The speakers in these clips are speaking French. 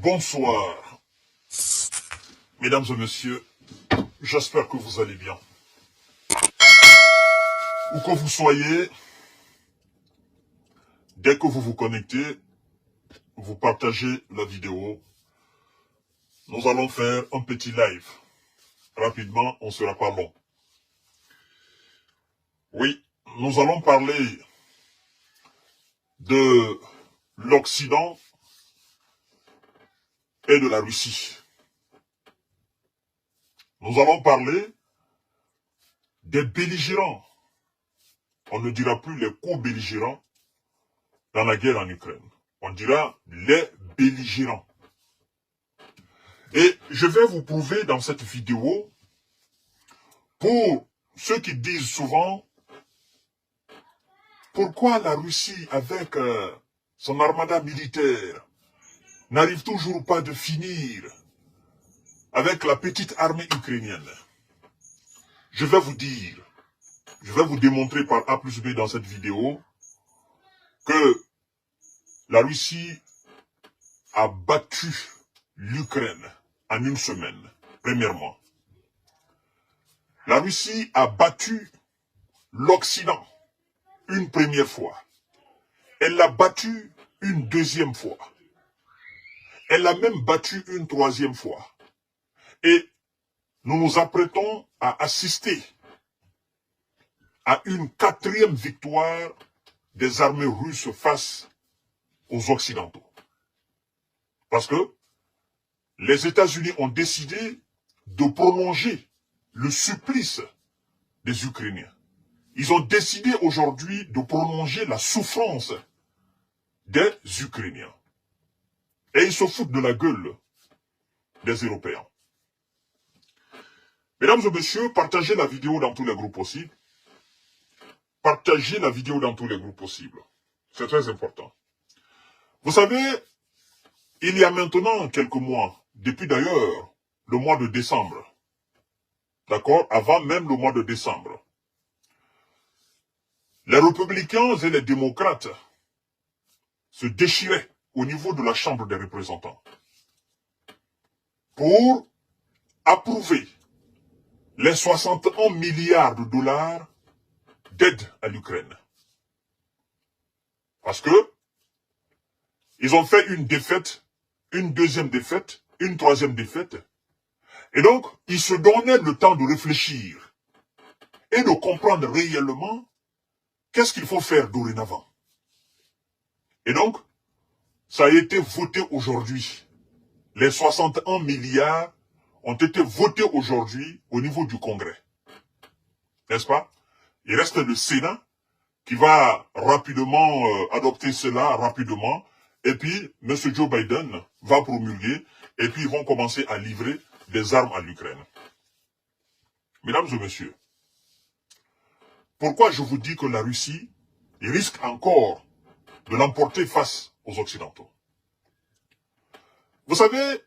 Bonsoir, mesdames et messieurs, j'espère que vous allez bien. Où que vous soyez, dès que vous vous connectez, vous partagez la vidéo. Nous allons faire un petit live. Rapidement, on ne sera pas long. Oui, nous allons parler de l'Occident et de la Russie. Nous allons parler des belligérants. On ne dira plus les co-belligérants dans la guerre en Ukraine. On dira les belligérants. Et je vais vous prouver dans cette vidéo, pour ceux qui disent souvent, pourquoi la Russie, avec son armada militaire, n'arrive toujours pas de finir avec la petite armée ukrainienne. Je vais vous dire, je vais vous démontrer par A plus B dans cette vidéo que la Russie a battu l'Ukraine en une semaine, premièrement. La Russie a battu l'Occident une première fois. Elle l'a battu une deuxième fois. Elle l'a même battu une troisième fois. Et nous nous apprêtons à assister à une quatrième victoire des armées russes face aux Occidentaux. Parce que les États-Unis ont décidé de prolonger le supplice des Ukrainiens. Ils ont décidé aujourd'hui de prolonger la souffrance des Ukrainiens. Et ils se foutent de la gueule des Européens. Mesdames et messieurs, partagez la vidéo dans tous les groupes possibles. Partagez la vidéo dans tous les groupes possibles. C'est très important. Vous savez, il y a maintenant quelques mois, depuis d'ailleurs le mois de décembre, d'accord, avant même le mois de décembre, les républicains et les démocrates se déchiraient au niveau de la Chambre des représentants pour approuver les 61 milliards de dollars d'aide à l'Ukraine. Parce que ils ont fait une défaite, une deuxième défaite, une troisième défaite. Et donc, ils se donnaient le temps de réfléchir et de comprendre réellement qu'est-ce qu'il faut faire dorénavant. Et donc, ça a été voté aujourd'hui. Les 61 milliards ont été votés aujourd'hui au niveau du Congrès. N'est-ce pas? Il reste le Sénat qui va rapidement adopter cela rapidement. Et puis, M. Joe Biden va promulguer. Et puis, ils vont commencer à livrer des armes à l'Ukraine. Mesdames et messieurs, pourquoi je vous dis que la Russie risque encore de l'emporter face aux Occidentaux? Vous savez,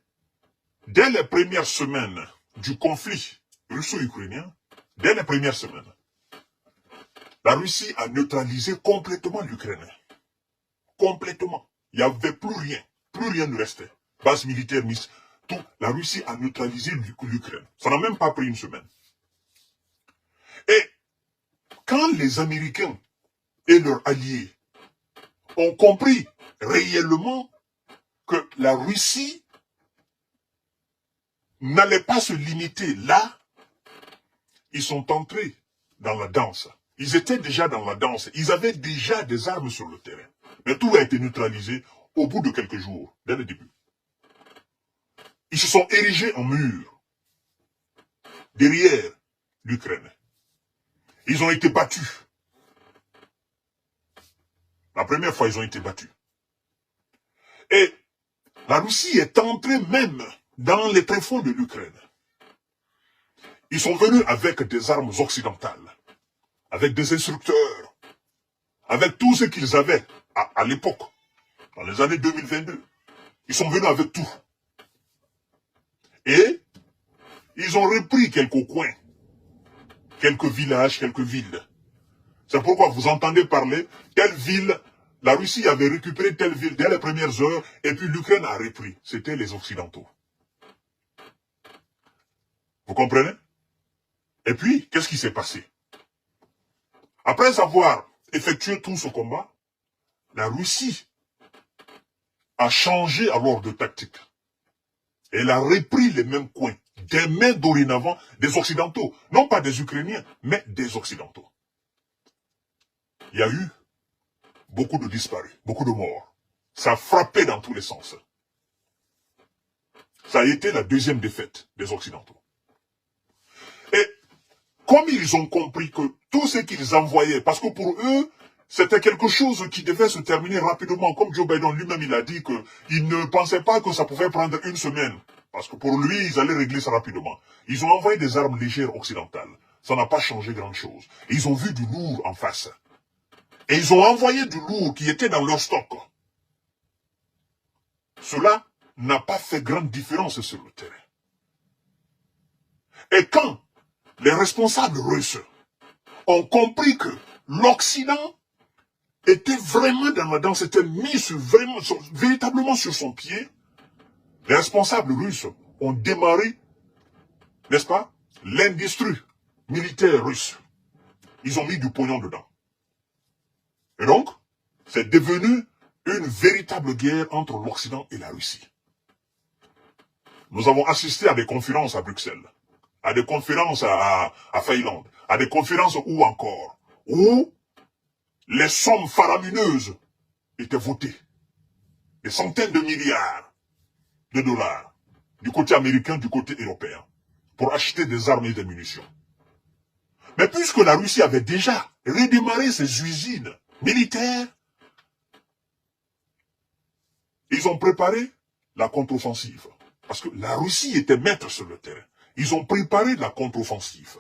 dès les premières semaines du conflit russo-ukrainien, dès les premières semaines, la Russie a neutralisé complètement l'Ukraine. Complètement. Il n'y avait plus rien ne restait. Base militaire, tout. La Russie a neutralisé l'Ukraine. Ça n'a même pas pris une semaine. Et quand les Américains et leurs alliés ont compris réellement que la Russie n'allait pas se limiter là, ils sont entrés dans la danse. Ils étaient déjà dans la danse. Ils avaient déjà des armes sur le terrain. Mais tout a été neutralisé au bout de quelques jours, dès le début. Ils se sont érigés en mur derrière l'Ukraine. Ils ont été battus. La première fois, ils ont été battus. Et la Russie est entrée même dans les tréfonds de l'Ukraine. Ils sont venus avec des armes occidentales, avec des instructeurs, avec tout ce qu'ils avaient à l'époque, dans les années 2022. Ils sont venus avec tout. Et ils ont repris quelques coins, quelques villages, quelques villes. C'est pourquoi vous entendez parler, telle ville, La Russie avait récupéré telle ville dès les premières heures, et puis l'Ukraine a repris. C'était les Occidentaux. Vous comprenez? Et puis, qu'est-ce qui s'est passé? Après avoir effectué tout ce combat, la Russie a changé alors de tactique. Elle a repris les mêmes coins, des mains dorénavant des Occidentaux. Non pas des Ukrainiens, mais des Occidentaux. Il y a eu beaucoup de disparus, beaucoup de morts. Ça a frappé dans tous les sens. Ça a été la deuxième défaite des Occidentaux. Et comme ils ont compris que tout ce qu'ils envoyaient, parce que pour eux, c'était quelque chose qui devait se terminer rapidement. Comme Joe Biden lui-même, il a dit qu'il ne pensait pas que ça pouvait prendre une semaine. Parce que pour lui, ils allaient régler ça rapidement. Ils ont envoyé des armes légères occidentales. Ça n'a pas changé grand-chose. Ils ont vu du lourd en face. Et ils ont envoyé du lourd qui était dans leur stock. Cela n'a pas fait grande différence sur le terrain. Et quand les responsables russes ont compris que l'Occident était vraiment s'était mis véritablement sur son pied, les responsables russes ont démarré, n'est-ce pas, l'industrie militaire russe. Ils ont mis du pognon dedans. Et donc, c'est devenu une véritable guerre entre l'Occident et la Russie. Nous avons assisté à des conférences à Bruxelles, à des conférences à Finlande, à des conférences où encore, où les sommes faramineuses étaient votées. Des centaines de milliards de dollars, du côté américain, du côté européen, pour acheter des armes et des munitions. Mais puisque la Russie avait déjà redémarré ses usines militaires, ils ont préparé la contre-offensive. Parce que la Russie était maître sur le terrain. Ils ont préparé la contre-offensive.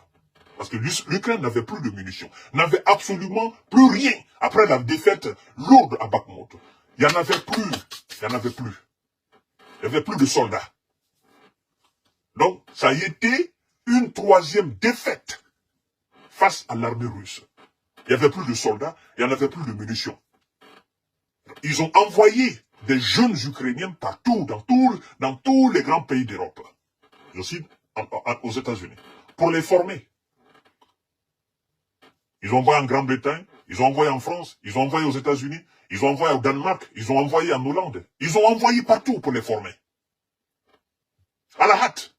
Parce que l'Ukraine n'avait plus de munitions, n'avait absolument plus rien. Après la défaite lourde à Bakhmut, il n'y en avait plus. Il n'y en avait plus. Il n'y avait plus de soldats. Donc, ça a été une troisième défaite face à l'armée russe. Il n'y avait plus de soldats, il n'y en avait plus de munitions. Ils ont envoyé des jeunes Ukrainiens partout, dans tous les grands pays d'Europe, aussi aux États-Unis, pour les former. Ils ont envoyé en Grande-Bretagne, ils ont envoyé en France, ils ont envoyé aux États-Unis, ils ont envoyé au Danemark, ils ont envoyé en Hollande. Ils ont envoyé partout pour les former. À la hâte.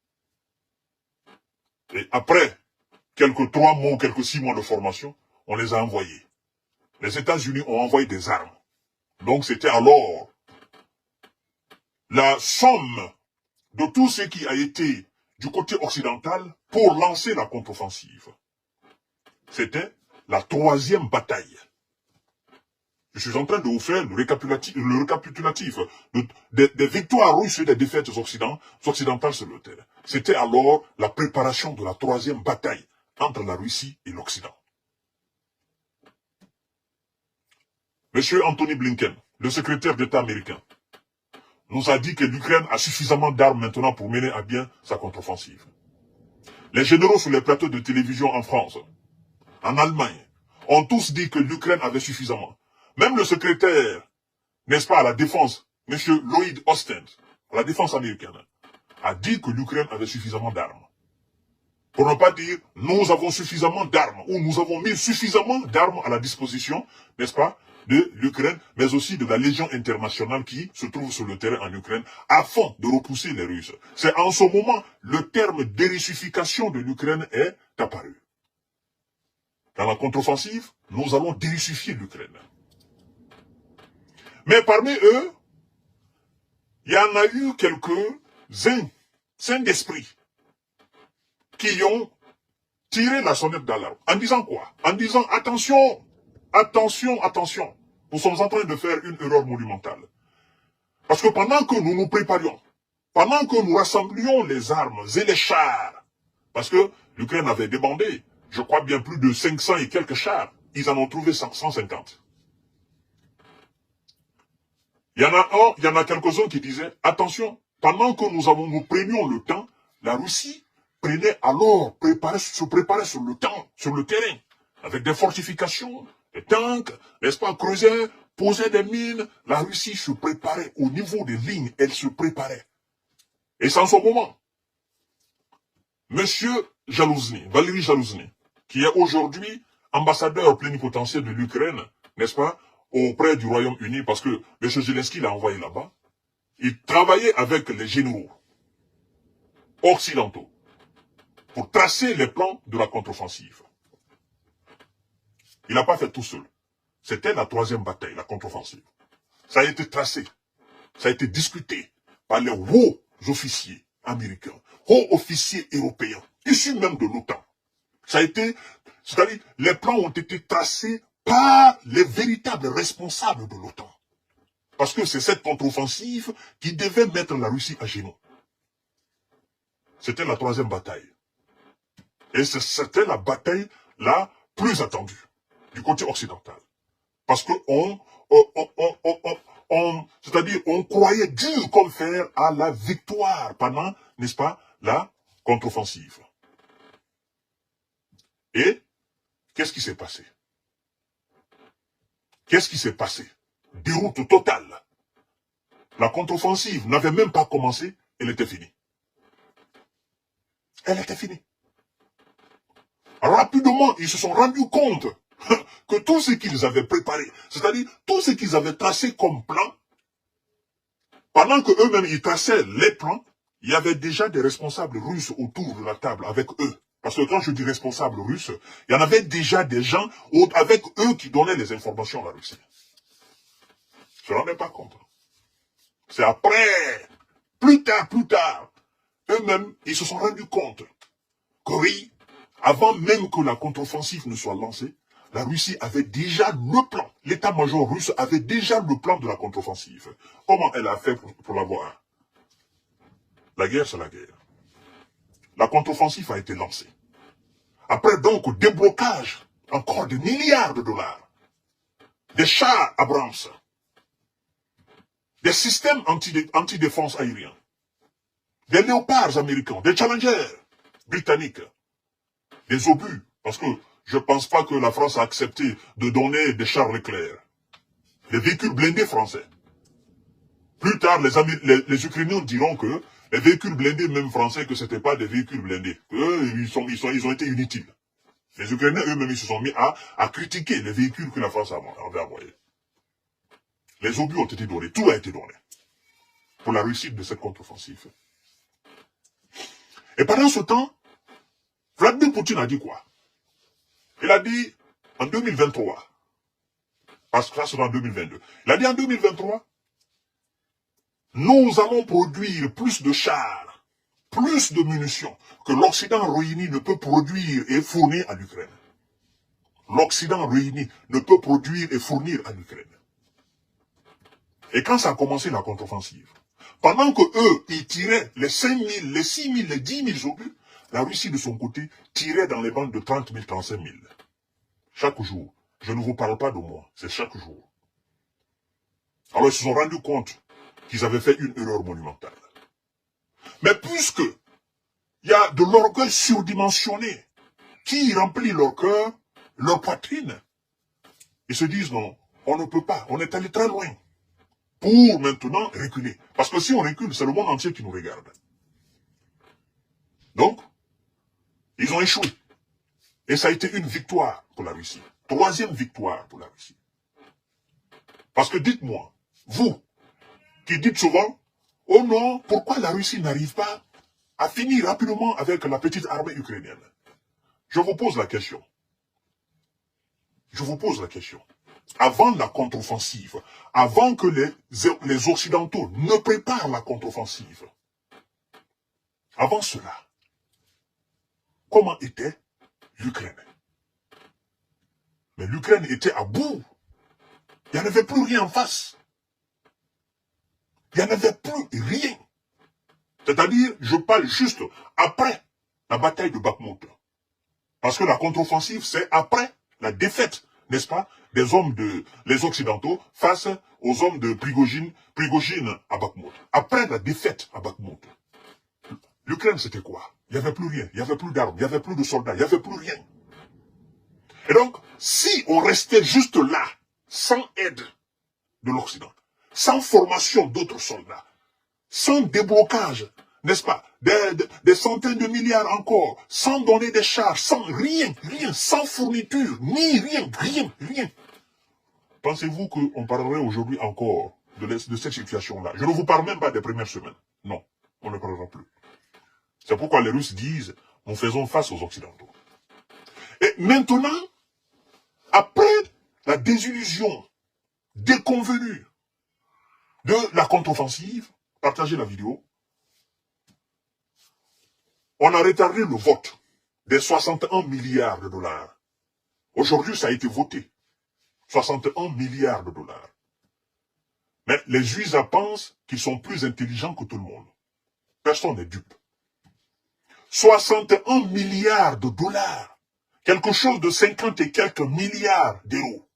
Et après quelques 3 mois, quelques 6 mois de formation, on les a envoyés. Les États-Unis ont envoyé des armes. Donc c'était alors la somme de tout ce qui a été du côté occidental pour lancer la contre-offensive. C'était la troisième bataille. Je suis en train de vous faire le récapitulatif des victoires russes et des défaites occidentales sur le terrain. C'était alors la préparation de la troisième bataille entre la Russie et l'Occident. Monsieur Anthony Blinken, le secrétaire d'État américain, nous a dit que l'Ukraine a suffisamment d'armes maintenant pour mener à bien sa contre-offensive. Les généraux sur les plateaux de télévision en France, en Allemagne, ont tous dit que l'Ukraine avait suffisamment. Même le secrétaire, n'est-ce pas, à la défense, M. Lloyd Austin, à la défense américaine, a dit que l'Ukraine avait suffisamment d'armes. Pour ne pas dire, nous avons suffisamment d'armes, ou nous avons mis suffisamment d'armes à la disposition, n'est-ce pas, de l'Ukraine, mais aussi de la Légion internationale qui se trouve sur le terrain en Ukraine, afin de repousser les Russes. C'est en ce moment, le terme dérussification de l'Ukraine est apparu. Dans la contre-offensive, nous allons dérussifier l'Ukraine. Mais parmi eux, il y en a eu quelques-uns, saints d'esprit, qui ont tiré la sonnette d'alarme. En disant quoi? En disant, attention, attention, attention. Nous sommes en train de faire une erreur monumentale. Parce que pendant que nous nous préparions, pendant que nous rassemblions les armes et les chars, parce que l'Ukraine avait demandé, je crois bien plus de 500 et quelques chars, ils en ont trouvé 150. Il y en a quelques-uns qui disaient, attention, pendant que nous prenions le temps, la Russie prenait alors, se préparait sur le terrain, avec des fortifications, des tanks, n'est-ce pas, creusés posait des mines, la Russie se préparait au niveau des lignes, elle se préparait. Et c'est en ce moment. Monsieur Zalouzny, Valéry Zalouzny, qui est aujourd'hui ambassadeur plénipotentiaire de l'Ukraine, n'est-ce pas, auprès du Royaume-Uni, parce que M. Zelensky l'a envoyé là-bas, il travaillait avec les généraux occidentaux pour tracer les plans de la contre-offensive. Il n'a pas fait tout seul. C'était la troisième bataille, la contre-offensive. Ça a été tracé, ça a été discuté par les hauts officiers américains, hauts officiers européens, issus même de l'OTAN. Ça a été, c'est-à-dire, les plans ont été tracés par les véritables responsables de l'OTAN. Parce que c'est cette contre-offensive qui devait mettre la Russie à genoux. C'était la troisième bataille. Et c'était la bataille la plus attendue du côté occidental. Parce que c'est-à-dire, on croyait dur comme fer à la victoire pendant, n'est-ce pas, la contre-offensive. Et qu'est-ce qui s'est passé? Qu'est-ce qui s'est passé? Déroute totale. La contre-offensive n'avait même pas commencé, elle était finie. Elle était finie. Rapidement, ils se sont rendus compte que tout ce qu'ils avaient préparé, c'est-à-dire tout ce qu'ils avaient tracé comme plan, pendant que eux-mêmes ils traçaient les plans, il y avait déjà des responsables russes autour de la table avec eux. Parce que quand je dis responsables russes, il y en avait déjà des gens avec eux qui donnaient les informations à la Russie. Je ne m'en rendais pas compte. C'est après, plus tard, eux-mêmes, ils se sont rendus compte que oui, avant même que la contre-offensive ne soit lancée, la Russie avait déjà le plan. L'état-major russe avait déjà le plan de la contre-offensive. Comment elle a fait pour l'avoir? La guerre, c'est la guerre. La contre-offensive a été lancée. Après donc, déblocage encore de milliards de dollars. Des chars Abrams. Des systèmes anti-défense aériens. Des léopards américains. Des challengers britanniques. Des obus. Parce que je ne pense pas que la France a accepté de donner des chars Leclerc. Des véhicules blindés français. Plus tard, les Ukrainiens diront que les véhicules blindés, même français, que ce n'étaient pas des véhicules blindés. Ils ont été inutiles. Les Ukrainiens eux-mêmes, ils se sont mis à critiquer les véhicules que la France avait envoyés. Les obus ont été donnés. Tout a été donné. Pour la réussite de cette contre-offensive. Et pendant ce temps, Vladimir Poutine a dit quoi? Il a dit, en 2023, parce que ça sera en 2022, il a dit en 2023, nous allons produire plus de chars, plus de munitions que l'Occident réuni ne peut produire et fournir à l'Ukraine. L'Occident réuni ne peut produire et fournir à l'Ukraine. Et quand ça a commencé la contre-offensive, pendant que eux, ils tiraient les 5 000, les 6 000, les 10 000 obus, la Russie de son côté tirait dans les bandes de 30 000, 35 000. Chaque jour. Je ne vous parle pas de moi, c'est chaque jour. Alors ils se sont rendus compte qu'ils avaient fait une erreur monumentale. Mais puisque il y a de l'orgueil surdimensionné qui remplit leur cœur, leur poitrine, ils se disent non, on ne peut pas, on est allé très loin pour maintenant reculer. Parce que si on recule, c'est le monde entier qui nous regarde. Donc, ils ont échoué. Et ça a été une victoire pour la Russie. Troisième victoire pour la Russie. Parce que dites-moi, vous, qui dites souvent, oh non, pourquoi la Russie n'arrive pas à finir rapidement avec la petite armée ukrainienne? Je vous pose la question. Je vous pose la question. Avant la contre-offensive, avant que les Occidentaux ne préparent la contre-offensive, avant cela, comment était l'Ukraine? Mais l'Ukraine était à bout. Il n'y en avait plus rien en face. Il n'y en avait plus rien. C'est-à-dire, je parle juste après la bataille de Bakhmout. Parce que la contre-offensive, c'est après la défaite, n'est-ce pas, les Occidentaux face aux hommes de Prigogine à Bakhmout. Après la défaite à Bakhmout, l'Ukraine, c'était quoi? Il n'y avait plus rien, il n'y avait plus d'armes, il n'y avait plus de soldats, il n'y avait plus rien. Et donc, si on restait juste là, sans aide, de l'Occident, sans formation d'autres soldats, sans déblocage, n'est-ce pas, des centaines de milliards encore, sans donner des charges, sans rien, sans fourniture, ni rien. Pensez-vous qu'on parlerait aujourd'hui encore de cette situation-là? Je ne vous parle même pas des premières semaines. Non, on ne parlera plus. C'est pourquoi les Russes disent, nous faisons face aux Occidentaux. Et maintenant, après la désillusion déconvenue de la contre-offensive, partagez la vidéo, on a retardé le vote des 61 milliards de dollars. Aujourd'hui, ça a été voté. 61 milliards de dollars. Mais les Juifs pensent qu'ils sont plus intelligents que tout le monde. Personne n'est dupe. 61 milliards de dollars. Quelque chose de 50 et quelques milliards d'euros.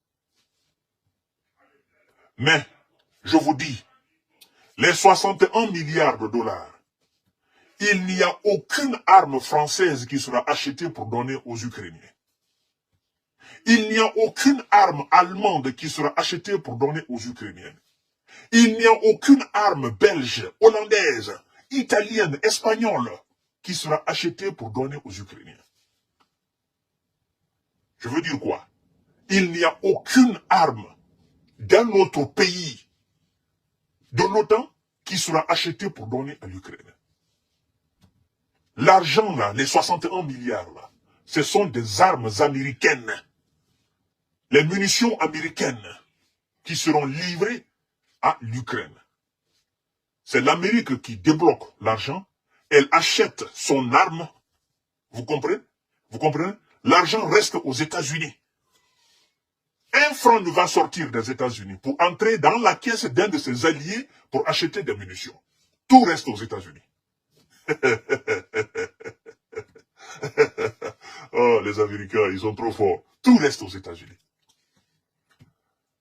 Mais, je vous dis, les 61 milliards de dollars, il n'y a aucune arme française qui sera achetée pour donner aux Ukrainiens. Il n'y a aucune arme allemande qui sera achetée pour donner aux Ukrainiens. Il n'y a aucune arme belge, hollandaise, italienne, espagnole qui sera achetée pour donner aux Ukrainiens. Je veux dire quoi? Il n'y a aucune arme d'un autre pays de l'OTAN qui sera achetée pour donner à l'Ukraine. L'argent là, les 61 milliards là, ce sont des armes américaines. Les munitions américaines qui seront livrées à l'Ukraine. C'est l'Amérique qui débloque l'argent. Elle achète son arme. Vous comprenez? Vous comprenez? L'argent reste aux États-Unis. Un franc ne va sortir des États-Unis pour entrer dans la caisse d'un de ses alliés pour acheter des munitions. Tout reste aux États-Unis. Oh, les Américains, ils sont trop forts. Tout reste aux États-Unis.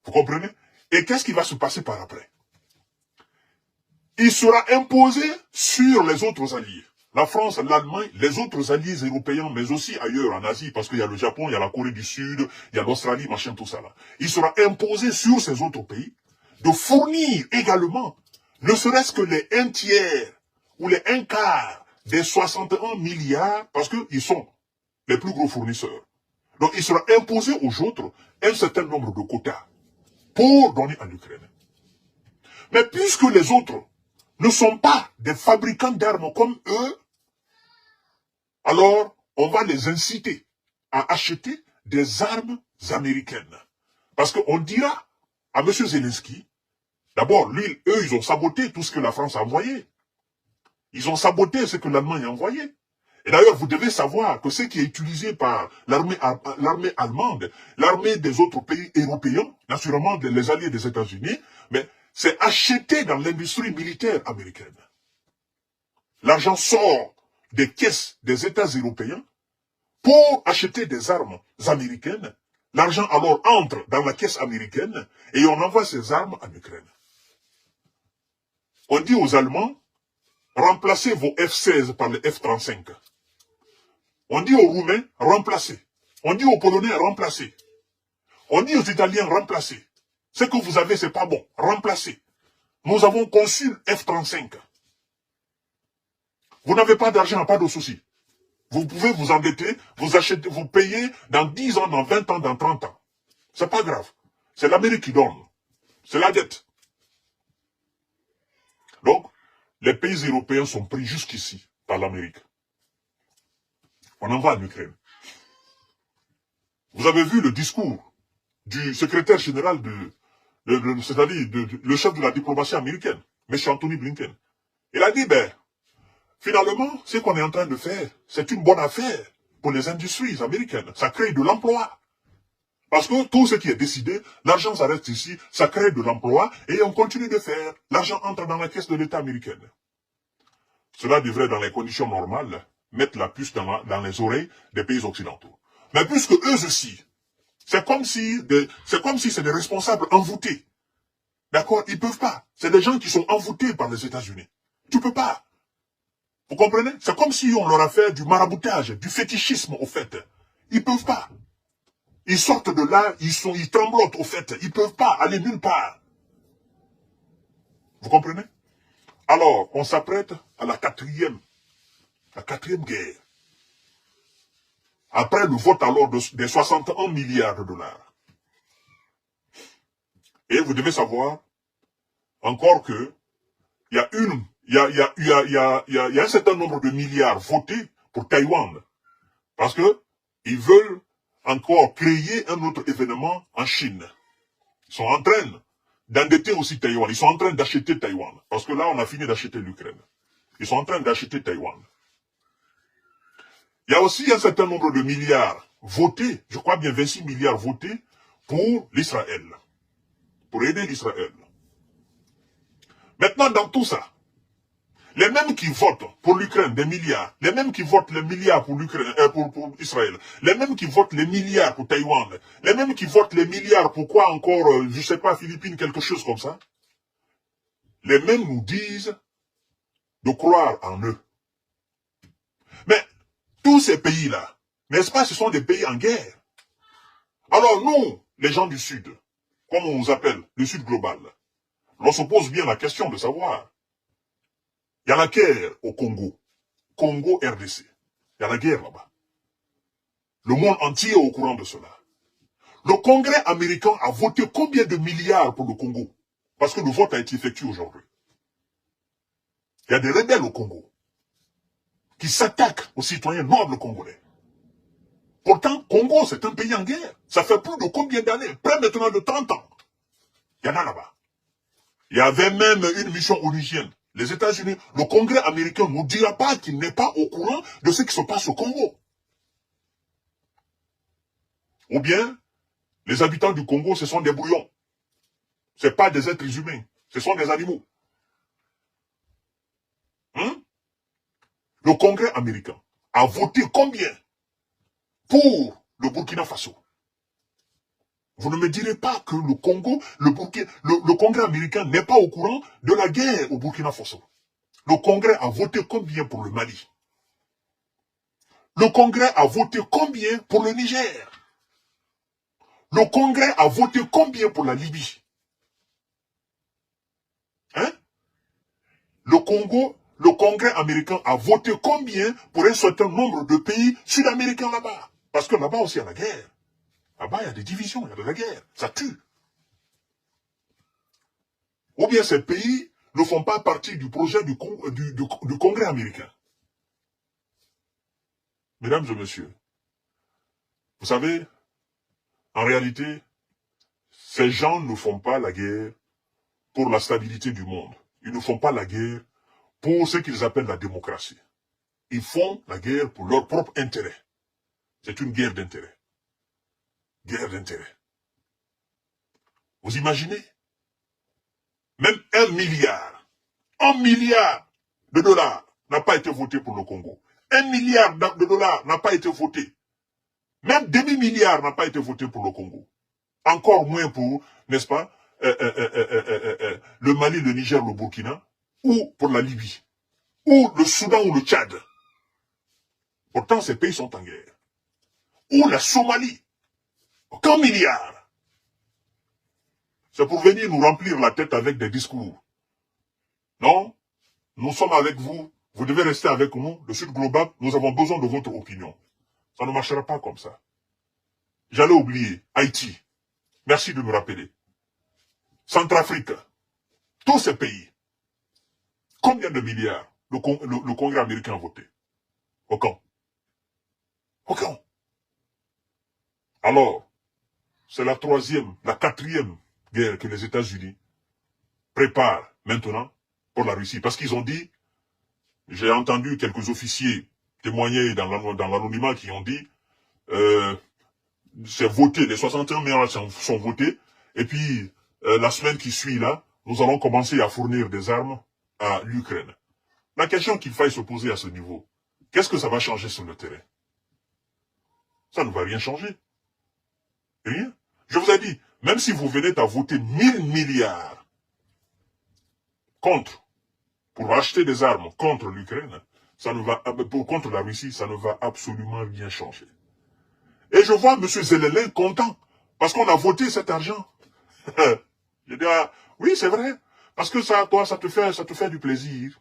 Vous comprenez? Et qu'est-ce qui va se passer par après? Il sera imposé sur les autres alliés. La France, l'Allemagne, les autres alliés européens, mais aussi ailleurs en Asie, parce qu'il y a le Japon, il y a la Corée du Sud, il y a l'Australie, machin, tout ça là. Il sera imposé sur ces autres pays de fournir également, ne serait-ce que les 1 tiers ou les 1 quart des 61 milliards, parce qu'ils sont les plus gros fournisseurs. Donc il sera imposé aux autres un certain nombre de quotas pour donner à l'Ukraine. Mais puisque les autres ne sont pas des fabricants d'armes comme eux, alors on va les inciter à acheter des armes américaines. Parce qu'on dira à M. Zelensky, d'abord, eux, ils ont saboté tout ce que la France a envoyé. Ils ont saboté ce que l'Allemagne a envoyé. Et d'ailleurs, vous devez savoir que ce qui est utilisé par l'armée allemande, l'armée des autres pays européens, naturellement les alliés des États-Unis, mais c'est acheté dans l'industrie militaire américaine. L'argent sort des caisses des États européens pour acheter des armes américaines. L'argent alors entre dans la caisse américaine et on envoie ces armes en Ukraine. On dit aux Allemands, remplacez vos F-16 par les F-35. On dit aux Roumains, remplacez. On dit aux Polonais, remplacez. On dit aux Italiens, remplacez. Ce que vous avez, c'est pas bon. Remplacez. Nous avons conçu F-35. Vous n'avez pas d'argent, pas de souci. Vous pouvez vous endetter, vous achetez, vous payez dans 10 ans, dans 20 ans, dans 30 ans. C'est pas grave. C'est l'Amérique qui donne. C'est la dette. Donc, les pays européens sont pris jusqu'ici par l'Amérique. On envoie en Ukraine. Vous avez vu le discours du secrétaire général c'est-à-dire le chef de la diplomatie américaine, M. Anthony Blinken. Il a dit, finalement, ce qu'on est en train de faire, c'est une bonne affaire pour les industries américaines. Ça crée de l'emploi. Parce que tout ce qui est décidé, l'argent ça reste ici, ça crée de l'emploi, et on continue de faire. L'argent entre dans la caisse de l'État américain. Cela devrait, dans les conditions normales, mettre la puce dans les oreilles des pays occidentaux. Mais puisque eux aussi, c'est comme si c'est des responsables envoûtés. D'accord? Ils peuvent pas. C'est des gens qui sont envoûtés par les États-Unis. Tu peux pas. Vous comprenez? C'est comme si on leur a fait du maraboutage, du fétichisme, au fait. Ils peuvent pas. Ils sortent de là, ils tremblotent, au fait. Ils peuvent pas aller nulle part. Vous comprenez? Alors, on s'apprête à la quatrième guerre. Après le vote alors des 61 milliards de dollars. Et vous devez savoir encore que il y a un certain nombre de milliards votés pour Taïwan. Parce que ils veulent encore créer un autre événement en Chine. Ils sont en train d'endetter aussi Taïwan. Ils sont en train d'acheter Taïwan. Parce que là, on a fini d'acheter l'Ukraine. Ils sont en train d'acheter Taïwan. Il y a aussi un certain nombre de milliards votés, je crois bien 26 milliards votés pour l'Israël. Pour aider l'Israël. Maintenant, dans tout ça, les mêmes qui votent pour l'Ukraine des milliards, les mêmes qui votent les milliards pour l'Ukraine, pour Israël, les mêmes qui votent les milliards pour Taïwan, les mêmes qui votent les milliards pour quoi encore, je sais pas, Philippines, quelque chose comme ça, les mêmes nous disent de croire en eux. Mais tous ces pays-là, n'est-ce pas, ce sont des pays en guerre. Alors nous, les gens du Sud, comme on nous appelle, le Sud global, on se pose bien la question de savoir. Il y a la guerre au Congo, Congo-RDC. Il y a la guerre là-bas. Le monde entier est au courant de cela. Le Congrès américain a voté combien de milliards pour le Congo? Parce que le vote a été effectué aujourd'hui. Il y a des rebelles au Congo qui s'attaquent aux citoyens nobles congolais. Pourtant, Congo, c'est un pays en guerre. Ça fait plus de combien d'années? Près maintenant de 30 ans. Il y en a là-bas. Il y avait même une mission onusienne. Les États-Unis, le Congrès américain ne nous dira pas qu'il n'est pas au courant de ce qui se passe au Congo. Ou bien, les habitants du Congo, ce sont des brouillons. Ce pas des êtres humains. Ce sont des animaux. Le Congrès américain a voté combien pour le Burkina Faso? Vous ne me direz pas que le Congo, le Congrès américain n'est pas au courant de la guerre au Burkina Faso. Le Congrès a voté combien pour le Mali? Le Congrès a voté combien pour le Niger? Le Congrès a voté combien pour la Libye? Le Congrès américain a voté combien pour un certain nombre de pays sud-américains là-bas? Parce que là-bas aussi il y a la guerre. Là-bas il y a des divisions, il y a de la guerre. Ça tue. Ou bien ces pays ne font pas partie du projet du Congrès américain. Mesdames et messieurs, vous savez, en réalité, ces gens ne font pas la guerre pour la stabilité du monde. Ils ne font pas la guerre pour ce qu'ils appellent la démocratie. Ils font la guerre pour leur propre intérêt. C'est une guerre d'intérêt. Guerre d'intérêt. Vous imaginez? Même 1 milliard de dollars n'a pas été voté pour le Congo. 1 milliard de dollars n'a pas été voté. Même demi-milliard n'a pas été voté pour le Congo. Encore moins pour, n'est-ce pas, le Mali, le Niger, le Burkina, ou pour la Libye, ou le Soudan ou le Tchad. Pourtant, ces pays sont en guerre. Ou la Somalie. Aucun milliard. C'est pour venir nous remplir la tête avec des discours. Non, nous sommes avec vous. Vous devez rester avec nous. Le Sud global, nous avons besoin de votre opinion. Ça ne marchera pas comme ça. J'allais oublier Haïti. Merci de me rappeler. Centrafrique. Tous ces pays. Combien de milliards le Congrès américain a voté? Aucun. Aucun. Alors, c'est la quatrième guerre que les États-Unis préparent maintenant pour la Russie. Parce qu'ils ont dit, j'ai entendu quelques officiers témoigner dans l'anonymat qui ont dit, c'est voté, les 61 milliards sont votés, et puis la semaine qui suit là, nous allons commencer à fournir des armes à l'Ukraine. La question qu'il faille se poser à ce niveau, qu'est-ce que ça va changer sur le terrain? Ça ne va rien changer. Rien. Je vous ai dit, même si vous venez à voter 1000 milliards pour acheter des armes contre l'Ukraine, contre la Russie, ça ne va absolument rien changer. Et je vois M. Zelensky content, parce qu'on a voté cet argent. Je dis, oui, c'est vrai. Parce que ça, toi, ça te fait du plaisir.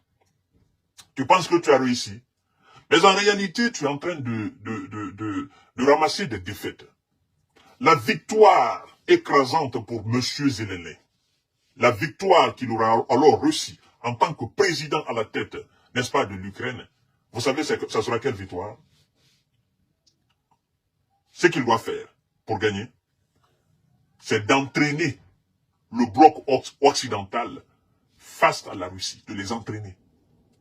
Tu penses que tu as réussi. Mais en réalité, tu es en train de ramasser des défaites. La victoire écrasante pour M. Zelensky, la victoire qu'il aura alors reçue en tant que président à la tête, n'est-ce pas, de l'Ukraine, vous savez, ça sera quelle victoire? Ce qu'il doit faire pour gagner, c'est d'entraîner le bloc occidental face à la Russie, de les entraîner.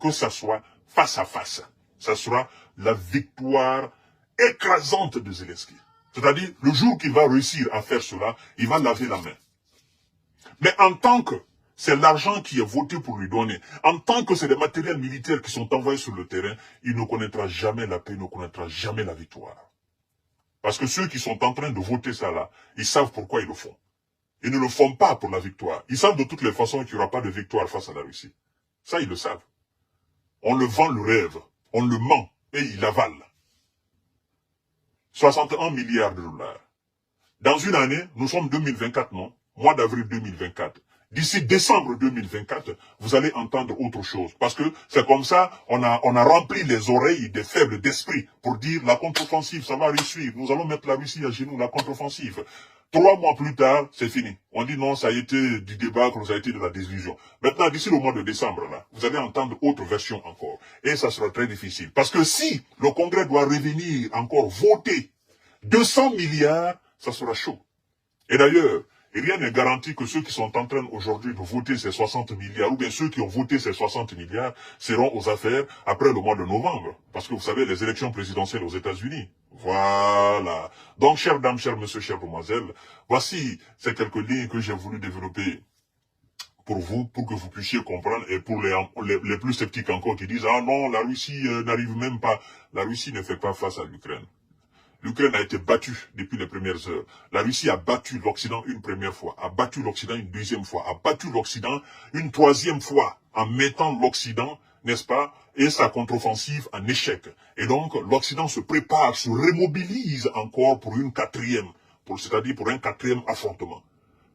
Que ça soit face à face. Ça sera la victoire écrasante de Zelensky. C'est-à-dire, le jour qu'il va réussir à faire cela, il va laver la main. Mais en tant que c'est l'argent qui est voté pour lui donner, en tant que c'est des matériels militaires qui sont envoyés sur le terrain, il ne connaîtra jamais la paix, il ne connaîtra jamais la victoire. Parce que ceux qui sont en train de voter ça là, ils savent pourquoi ils le font. Ils ne le font pas pour la victoire. Ils savent de toutes les façons qu'il n'y aura pas de victoire face à la Russie. Ça, ils le savent. On le vend le rêve, on le ment et il avale. 61 milliards de dollars. Dans une année, nous sommes 2024, non? Mois d'avril 2024. D'ici décembre 2024, vous allez entendre autre chose. Parce que c'est comme ça, on a rempli les oreilles des faibles d'esprit pour dire la contre-offensive, ça va réussir. Nous allons mettre la Russie à genoux, la contre-offensive. 3 mois plus tard, c'est fini. On dit non, ça a été du débâcle, ça a été de la désillusion. Maintenant, d'ici le mois de décembre, là, vous allez entendre autre version encore. Et ça sera très difficile. Parce que si le Congrès doit revenir encore voter 200 milliards, ça sera chaud. Et d'ailleurs, rien n'est garanti que ceux qui sont en train aujourd'hui de voter ces 60 milliards, ou bien ceux qui ont voté ces 60 milliards, seront aux affaires après le mois de novembre. Parce que vous savez, les élections présidentielles aux États-Unis. Voilà. Donc, chères dames, chers messieurs, chères demoiselles, voici ces quelques lignes que j'ai voulu développer pour vous, pour que vous puissiez comprendre, et pour les plus sceptiques encore qui disent « Ah non, la Russie n'arrive même pas. » La Russie ne fait pas face à l'Ukraine. L'Ukraine a été battue depuis les premières heures. La Russie a battu l'Occident une première fois, a battu l'Occident une deuxième fois, a battu l'Occident une troisième fois, en mettant l'Occident, n'est-ce pas, et sa contre-offensive en échec. Et donc, l'Occident se prépare, se remobilise encore pour une quatrième, c'est-à-dire pour un quatrième affrontement.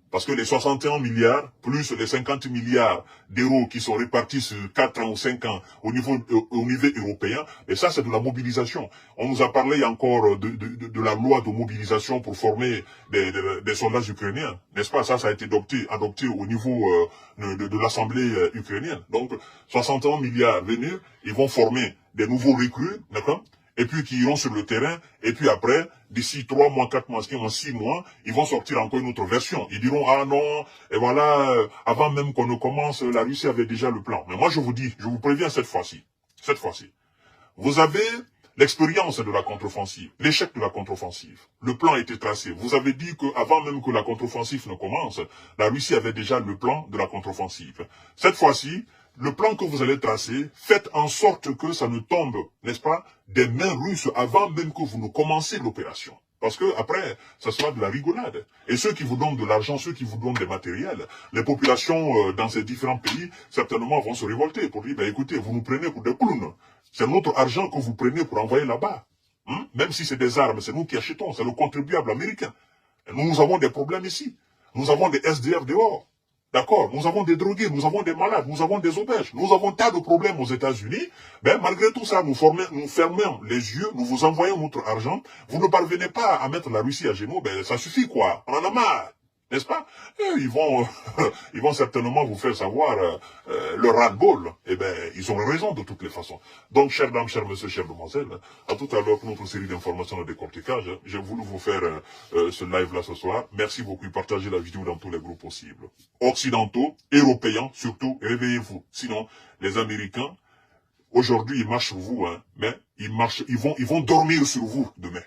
Parce que les 61 milliards, plus les 50 milliards d'euros qui sont répartis sur 4 ans ou 5 ans au niveau européen, et ça c'est de la mobilisation. On nous a parlé encore de la loi de mobilisation pour former des soldats ukrainiens, n'est-ce pas? Ça a été adopté au niveau de l'Assemblée ukrainienne. Donc 61 milliards venus, ils vont former des nouveaux recrues, d'accord? Et puis qui iront sur le terrain, et puis après, d'ici 3 mois, 4 mois, 6 mois, ils vont sortir encore une autre version. Ils diront, ah non, et voilà, avant même qu'on ne commence, la Russie avait déjà le plan. Mais moi je vous dis, je vous préviens cette fois-ci, vous avez l'expérience de la contre-offensive, l'échec de la contre-offensive. Le plan a été tracé. Vous avez dit qu'avant même que la contre-offensive ne commence, la Russie avait déjà le plan de la contre-offensive. Cette fois-ci, le plan que vous allez tracer, faites en sorte que ça ne tombe, n'est-ce pas, des mains russes avant même que vous ne commencez l'opération. Parce que après, ça sera de la rigolade. Et ceux qui vous donnent de l'argent, ceux qui vous donnent des matériels, les populations dans ces différents pays, certainement vont se révolter pour dire, ben écoutez, vous nous prenez pour des clowns. C'est notre argent que vous prenez pour envoyer là-bas. Même si c'est des armes, c'est nous qui achetons, c'est le contribuable américain. Et nous avons des problèmes ici. Nous avons des SDF dehors. D'accord, nous avons des drogués, nous avons des malades, nous avons des auberges, nous avons tas de problèmes aux États-Unis. Mais malgré tout ça, nous fermons les yeux, nous vous envoyons notre argent. Vous ne parvenez pas à mettre la Russie à genoux, ben ça suffit quoi. On en a marre, n'est-ce pas? Et ils vont certainement vous faire savoir leur ras-le-bol. Eh ben, ils ont raison de toutes les façons. Donc, chères dames, chers messieurs, chères demoiselles, à tout à l'heure pour notre série d'informations de décortiquage. J'ai voulu vous faire ce live-là ce soir. Merci beaucoup. Partagez la vidéo dans tous les groupes possibles. Occidentaux, européens, surtout, réveillez-vous. Sinon, les Américains, aujourd'hui, ils marchent sur vous, hein, mais ils vont dormir sur vous demain.